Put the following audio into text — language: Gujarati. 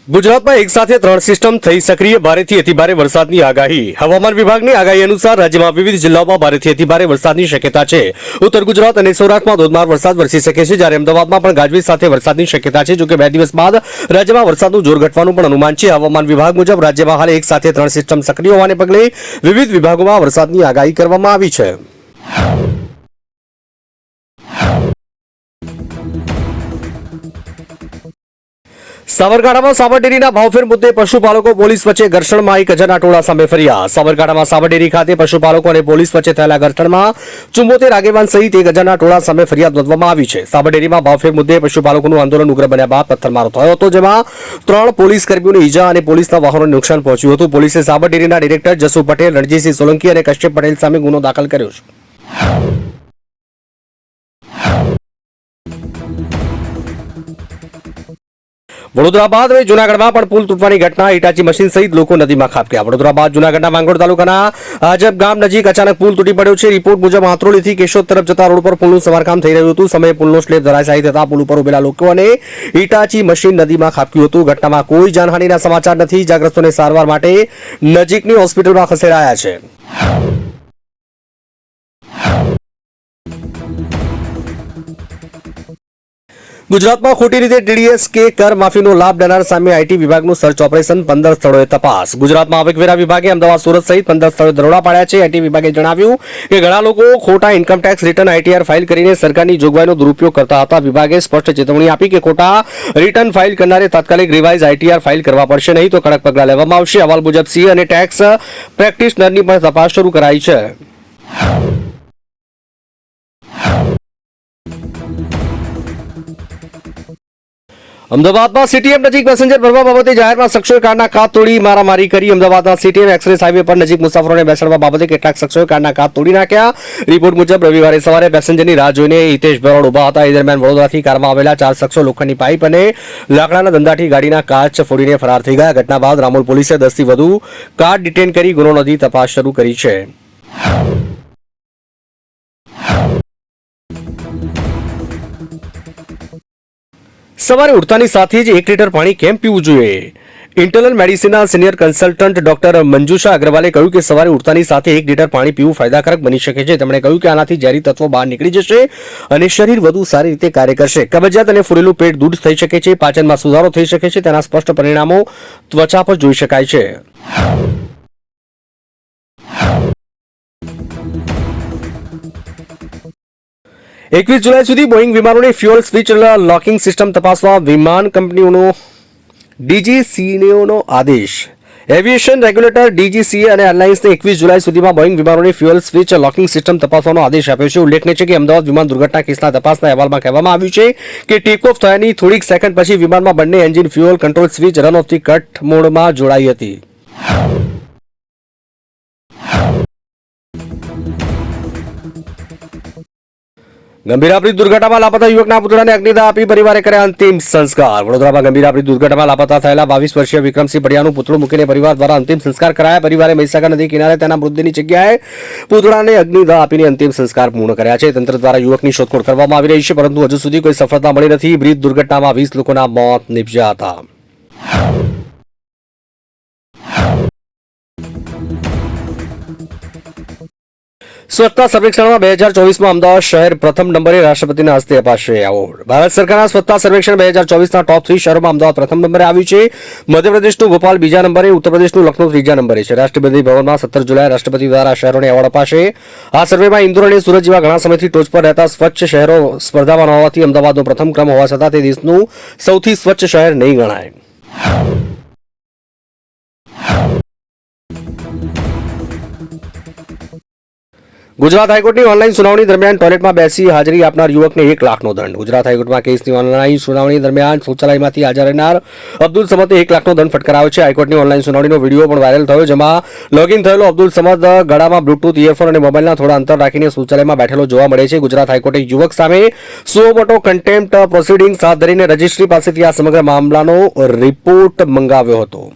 ગુજરાતમાં એક સાથે ત્રણ સિસ્ટમ થઈ સક્રિય ભારેથી અતિભારે વરસાદની આગાહી હવામાન વિભાગની આગાહી અનુસાર રાજ્યમાં વિવિધ જિલ્લાઓમાં ભારેથી અતિભારે વરસાદની શક્યતા છે। ઉત્તર ગુજરાત અને સૌરાષ્ટ્રમાં ધોધમાર વરસાદ વરસી શકે છે, જ્યારે અમદાવાદમાં પણ ગાજવીજ સાથે વરસાદની શક્યતા છે। જોકે 2 દિવસ બાદ રાજ્યમાં વરસાદનું જોર ઘટવાનું પણ અનુમાન છે। હવામાન વિભાગ મુજબ રાજ્યમાં હાલ એક સાથે ત્રણ સિસ્ટમ સક્રિય હોવાને પગલે વિવિધ વિભાગોમાં વરસાદની આગાહી કરવામાં આવી છે। સાબરકાંઠામાં સાબરડેરીના ભાવફેર મુદ્દે પશુપાલકો પોલીસ વચ્ચે ઘર્ષણમાં 1000ના ટોળા સામે ફરિયાદ। સાબરકાંઠામાં સાબરડેરી ખાતે પશુપાલકો અને પોલીસ વચ્ચે થયેલા ઘર્ષણમાં 74 આગેવાન સહિત 1000ના ટોળા સામે ફરિયાદ નોંધવામાં આવી છે। સાબરડેરીમાં ભાવફેર મુદ્દે પશુપાલકોનું આંદોલન ઉગ્ર બન્યા બાદ પથ્થરમારો થયો હતો, જેમાં 3 પોલીસ કર્મીઓને ઈજા અને પોલીસના વાહનોને નુકસાન પહોંચ્યું હતું। પોલીસે સાબરડેરીના ડિરેક્ટર જસુ પટેલ, રણજીતસિંહ સોલંકી અને કશ્યપ પટેલ સામે ગુનો દાખલ કર્યો છે। વડોદરા બાદ હવે જૂનાગઢમાં પણ પુલ તૂટવાની ઘટના, હિટાચી મશીન સહિત લોકો નદીમાં ખાબક્યા। વડોદરા બાદ જૂનાગઢના માંગરોળ તાલુકાના આજબ ગામ નજીક અચાનક પુલ તૂટી પડ્યો છે। રિપોર્ટ મુજબ આંત્રોલીથી કેશોદ તરફ જતા રોડ પર પુલનું સમારકામ થઈ રહ્યું હતું। સમયે પુલનો સ્લેબ ધરાશાયી થતા પુલ ઉપર ઉભેલા લોકો અને હિટાચી મશીન નદીમાં ખાબક્યું હતું। ઘટનામાં કોઈ જાનહાનિના સમાચાર નથી। ઇજાગ્રસ્તોને સારવાર માટે નજીકની હોસ્પિટલમાં ખસેડાયા છે। ગુજરાતમાં ખોટી રીતે ટીડીએસ કે કર માફીનો લાભ લેનાર સામે આઈટી વિભાગનું સર્ચ ઓપરેશન, 15 સ્થળોએ તપાસ। ગુજરાતમાં આવકવેરા વિભાગે અમદાવાદ, સુરત સહિત 15 સ્થળોએ દરોડા પાડ્યા છે। આઈટી વિભાગે જણાવ્યું કે ઘણા લોકો ખોટા ઇન્કમટેક્સ રિટર્ન આઈટીઆર ફાઇલ કરીને સરકારની જોગવાઈનો દુરુપયોગ કરતા હતા। વિભાગે સ્પષ્ટ ચેતવણી આપી કે ખોટા રિટર્ન ફાઇલ કરનારે તાત્કાલિક રિવાઇઝ આઈટીઆર ફાઇલ કરવા પડશે, નહીં તો કડક પગલાં લેવામાં આવશે। અહેવાલ મુજબ સીએ અને ટેક્સ પ્રેક્ટિશનરની પણ તપાસ શરૂ કરાઈ છે। અમદાવાદમાં સીટીએમ નજીક પેસેન્જર ભરવા બાબતે જાહેરમાં શખ્સોએ કારના કાચ તોડી મારામારી કરી। અમદાવાદના સીટીએમ એક્સપ્રેસ હાઈવે પર નજીક મુસાફરોને બેસાડવા બાબતે કેટલાક શખ્સોએ કારના કાચ તોડી નાખ્યા। રિપોર્ટ મુજબ રવિવારે સવારે પેસેન્જરની રાહ જોઈને હિતેશ ભરવાડ ઉભા હતા। એ દરમિયાન વડોદરાથી કારમાં આવેલા 4 શખ્સો લોખંડની પાઇપ અને લાકડાના દંડાથી ગાડીના કાચ ફોડીને ફરાર થઈ ગયા। ઘટના બાદ રામોલ પોલીસે 10 થી વધુ કાર ડિટેન કરી ગુનો નોંધી તપાસ શરૂ કરી છે। સવારે ઉઠતાની સાથે જ 1 લીટર પાણી કેમ પીવું જોઈએ? ઇન્ટરનલ મેડિસિનના સિનિયર કન્સલ્ટન્ટ ડોક્ટર મંજુષા અગ્રવાલે કહ્યું કે સવારે ઉઠતાની સાથે 1 લીટર પાણી પીવું ફાયદાકારક બની શકે છે। તેમણે કહ્યું કે આનાથી ઝેરી તત્વો બહાર નીકળી જશે અને શરીર વધુ સારી રીતે કાર્ય કરશે। કબજિયાત અને ફૂલેલું પેટ દૂર થઈ શકે છે, પાચનમાં સુધારો થઈ શકે છે, તેના સ્પષ્ટ પરિણામો ત્વચા પર જોઈ શકાય છે। એકવીસ જુલાઈ સુધી બોઇંગ વિમાનોની ફ્યુઅલ સ્વિચ લોકિંગ સિસ્ટમ તપાસવા વિમાન કંપનીઓનો ડીજીસીએનો આદેશ। એવિએશન રેગ્યુલેટર ડીજીસીએ અને એરલાઇન્સને 21 જુલાઈ સુધીમાં બોઇંગ વિમાનોની ફ્યુઅલ સ્વિચ લોકિંગ સિસ્ટમ તપાસવાનો આદેશ આપ્યો છે। ઉલ્લેખનીય છે કે અમદાવાદ વિમાન દુર્ઘટના કેસના તપાસના અહેવાલમાં કહેવામાં આવ્યું છે કે ટેક ઓફ થયાની થોડીક સેકન્ડ પછી વિમાનમાં બંને engine fuel control switch run ઓફથી કટ મોડમાં જોડાઈ હતી। ગંભીરાપુરી દુર્ઘટનામાં લાપતા યુવકના પુતળાને અગ્નિદાહ આપી પરિવારે કર્યા અંતિમ સંસ્કાર। વડોદરામાં ગંભીરાપુરી દુર્ઘટનામાં લાપતા થયેલા 22 વર્ષીય વિક્રમસિંહ પડિયાનું પુતળું મૂકીને પરિવાર દ્વારા અંતિમ સંસ્કાર કરાયા। પરિવારે મહીસાગર નદી કિનારે તેના મૃતદેહની જગ્યાએ પુતળાને અગ્નિદાહ આપીને અંતિમ સંસ્કાર પૂર્ણ કર્યા છે। તંત્ર દ્વારા યુવકની શોધખોળ કરવામાં આવી રહી છે, પરંતુ હજુ સુધી કોઈ સફળતા મળી નથી। બ્રિજ દુર્ઘટનામાં 20 લોકોના મોત નીપજ્યા હતા। સ્વચ્છતા સર્વેક્ષણમાં 2024માં અમદાવાદ શહેર પ્રથમ નંબરે, રાષ્ટ્રપતિના હસ્તે અપાશે એવોર્ડ। ભારત સરકારના સ્વચ્છતા સર્વેક્ષણ 2024ના ટોપ 3 શહેરોમાં અમદાવાદ પ્રથમ નંબરે આવ્યું છે। મધ્યપ્રદેશનું ભોપાલ બીજા નંબરે, ઉત્તર પ્રદેશનું લખનૌ ત્રીજા નંબરે છે। રાષ્ટ્રપતિ ભવનમાં 17 જુલાઈ રાષ્ટ્રપતિ દ્વારા શહેરોને એવોર્ડ અપાશે। આ સર્વેમાં ઇન્દોર અને સુરત જેવા ઘણા સમયથી ટોચ પર રહેતા સ્વચ્છ શહેરો સ્પર્ધામાં હોવાથી અમદાવાદનો પ્રથમ ક્રમ હોવા છતાં તે દેશનું સૌથી સ્વચ્છ શહેર નહીં ગણાય। ગુજરાત હાઈકોર્ટની ઓનલાઈન સુનાવણી દરમિયાન ટોયલેટમાં બેસી હાજરી આપનાર યુવકને 1 લાખનો દંડ। ગુજરાત હાઈકોર્ટમાં કેસની ઓનલાઈન સુનાવણી દરમિયાન શૌચાલયમાંથી હાજર રહેનાર અબ્દુલ સમદને 1 લાખનો દંડ ફટકારાયો છે। હાઈકોર્ટની ઓનલાઈન સુનાવણીનો વિડીયો પણ વાયરલ થયો, જેમાં લોગિન થયેલો અબ્દુલ સમદ ગળામાં બ્લુટૂથ ઇયરફોન અને મોબાઈલના થોડા અંતર રાખીને શૌચાલયમાં બેઠેલો જોવા મળે છે। ગુજરાત હાઈકોર્ટે યુવક સામે સુઓ મોટો કન્ટેમ્પ્ટ પ્રોસિડિંગ્સ હાથ ધરીને રજિસ્ટ્રી પાસેથી આ સમગ્ર મામલાનો રિપોર્ટ મંગાવ્યો હતો।